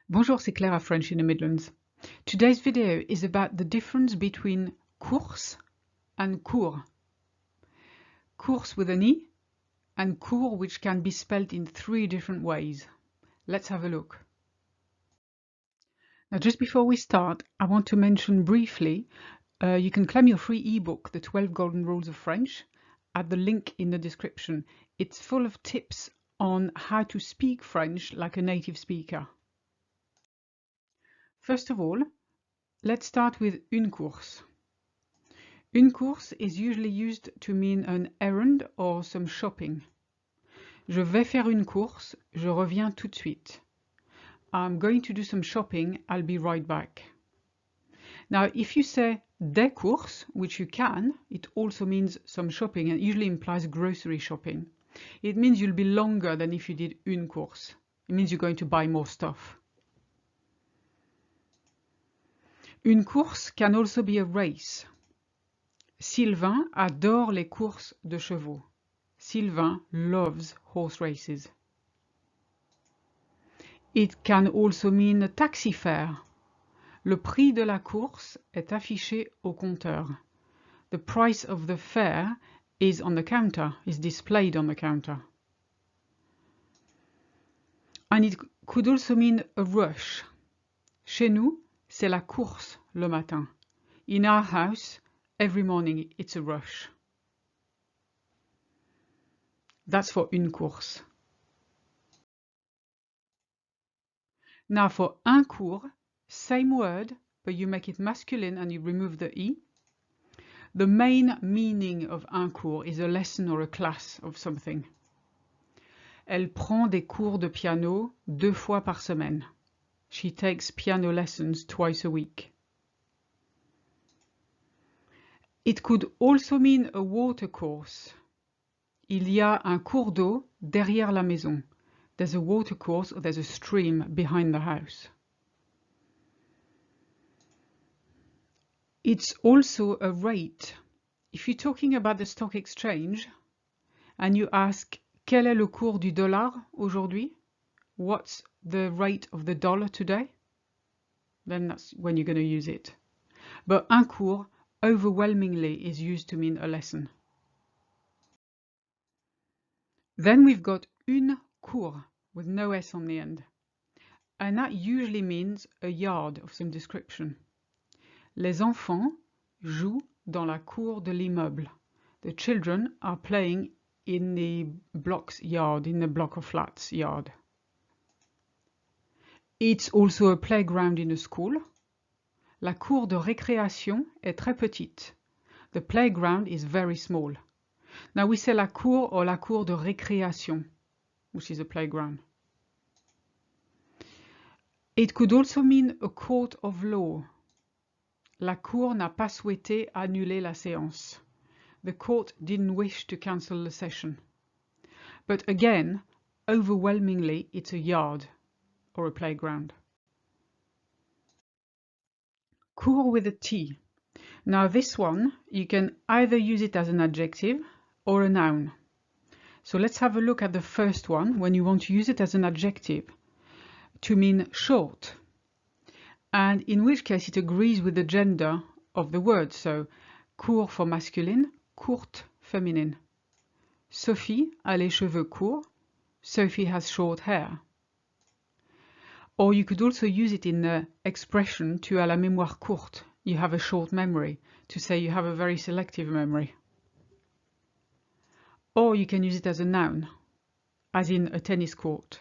Bonjour, c'est Claire at French in the Midlands. Today's video is about the difference between course and cours. Course with an E and cours, which can be spelled in 3 different ways. Let's have a look. Now, just before we start, I want to mention briefly you can claim your free ebook, The 12 Golden Rules of French, at the link in the description. It's full of tips on how to speak French like a native speaker. First of all, let's start with une course. Une course is usually used to mean an errand or some shopping. Je vais faire une course, je reviens tout de suite. I'm going to do some shopping, I'll be right back. Now, if you say des courses, which you can, it also means some shopping and usually implies grocery shopping. It means you'll be longer than if you did une course. It means you're going to buy more stuff. Une course can also be a race. Sylvain adore les courses de chevaux. Sylvain loves horse races. It can also mean a taxi fare. Le prix de la course est affiché au compteur. The price of the fare is on the counter, is displayed on the counter. And it could also mean a rush. Chez nous, c'est la course le matin. In our house, every morning it's a rush. That's for une course. Now for un cours, same word, but you make it masculine and you remove the E. The main meaning of un cours is a lesson or a class of something. Elle prend des cours de piano 2 fois par semaine. She takes piano lessons twice a week. It could also mean a water course. Il y a un cours d'eau derrière la maison. There's a water course or there's a stream behind the house. It's also a rate. If you're talking about the stock exchange and you ask quel est le cours du dollar aujourd'hui? What's the rate of the dollar today? Then that's when you're going to use it. But un cours overwhelmingly is used to mean a lesson. Then we've got une cour with no S on the end. And that usually means a yard of some description. Les enfants jouent dans la cour de l'immeuble. The children are playing in the block's yard, in the block of flats yard. It's also a playground in a school. La cour de récréation est très petite. The playground is very small. Now we say la cour or la cour de récréation, which is a playground. It could also mean a court of law. La cour n'a pas souhaité annuler la séance. The court didn't wish to cancel the session. But again, overwhelmingly, it's a yard or a playground. Cour with a T. Now this one, you can either use it as an adjective or a noun. So let's have a look at the first one when you want to use it as an adjective to mean short, and in which case it agrees with the gender of the word. So court for masculine, courte feminine. Sophie a les cheveux courts. Sophie has short hair. Or you could also use it in the expression tu as la mémoire courte. You have a short memory, to say you have a very selective memory. Or you can use it as a noun, as in a tennis court.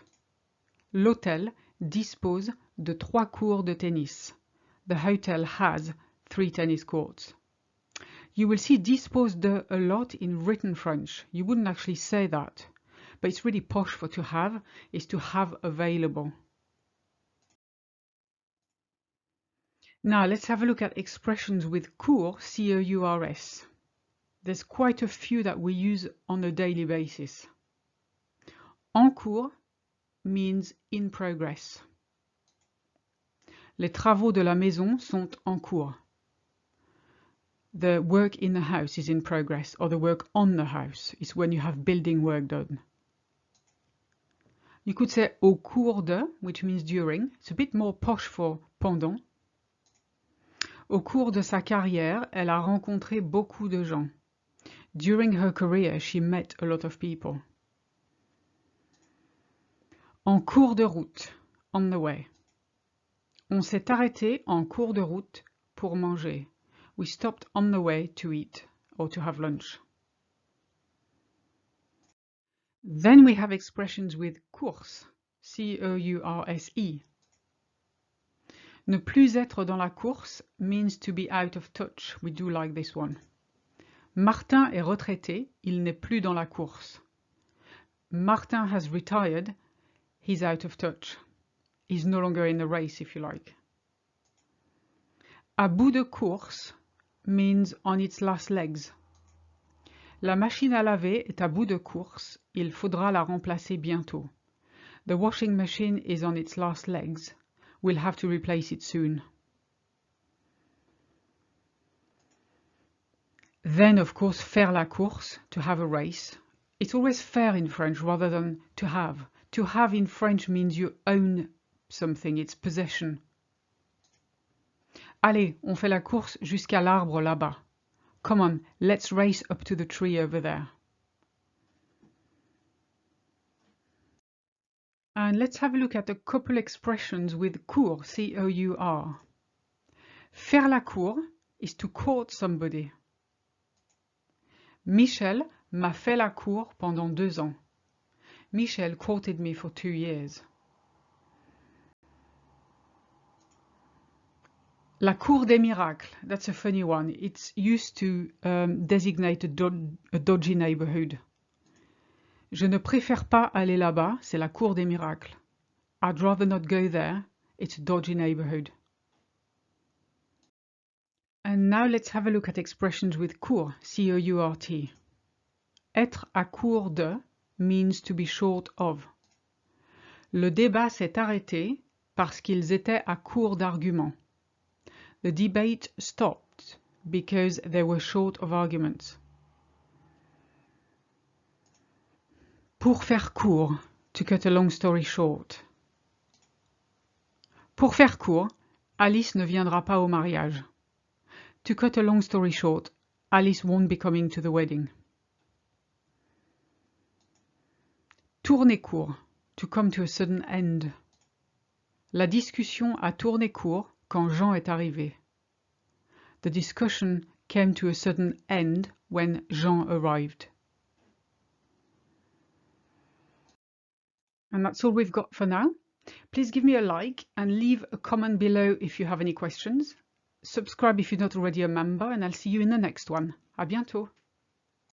L'hôtel dispose de 3 courts de tennis. The hotel has 3 tennis courts. You will see dispose de a lot in written French. You wouldn't actually say that, but it's really posh for to have, is to have available. Now let's have a look at expressions with cours, C-O-U-R-S. There's quite a few that we use on a daily basis. En cours means in progress. Les travaux de la maison sont en cours. The work in the house is in progress, or the work on the house is when you have building work done. You could say au cours de, which means during. It's a bit more posh for pendant. Au cours de sa carrière, elle a rencontré beaucoup de gens. During her career, she met a lot of people. En cours de route, on the way. On s'est arrêté en cours de route pour manger. We stopped on the way to eat or to have lunch. Then we have expressions with course, C-O-U-R-S-E. Ne plus être dans la course means to be out of touch. We do like this one. Martin est retraité, il n'est plus dans la course. Martin has retired, he's out of touch. He's no longer in the race, if you like. À bout de course means on its last legs. La machine à laver est à bout de course, il faudra la remplacer bientôt. The washing machine is on its last legs. We'll have to replace it soon. Then, of course, faire la course, to have a race. It's always faire in French rather than to have. To have in French means you own something, it's possession. Allez, on fait la course jusqu'à l'arbre là-bas. Come on, let's race up to the tree over there. And let's have a look at a couple expressions with cour, C-O-U-R. Faire la cour is to court somebody. Michel m'a fait la cour pendant 2 ans. Michel courted me for 2 years. La cour des miracles, that's a funny one. It's used to designate a dodgy neighborhood. Je ne préfère pas aller là-bas, c'est la cour des miracles. I'd rather not go there, it's a dodgy neighborhood. And now let's have a look at expressions with court, C-O-U-R-T. Être à court de means to be short of. Le débat s'est arrêté parce qu'ils étaient à court d'arguments. The debate stopped because they were short of arguments. Pour faire court, to cut a long story short. Pour faire court, Alice ne viendra pas au mariage. To cut a long story short, Alice won't be coming to the wedding. Tourner court, to come to a sudden end. La discussion a tourné court quand Jean est arrivé. The discussion came to a sudden end when Jean arrived. And that's all we've got for now. Please give me a like and leave a comment below if you have any questions. Subscribe if you're not already a member, and I'll see you in the next one. À bientôt!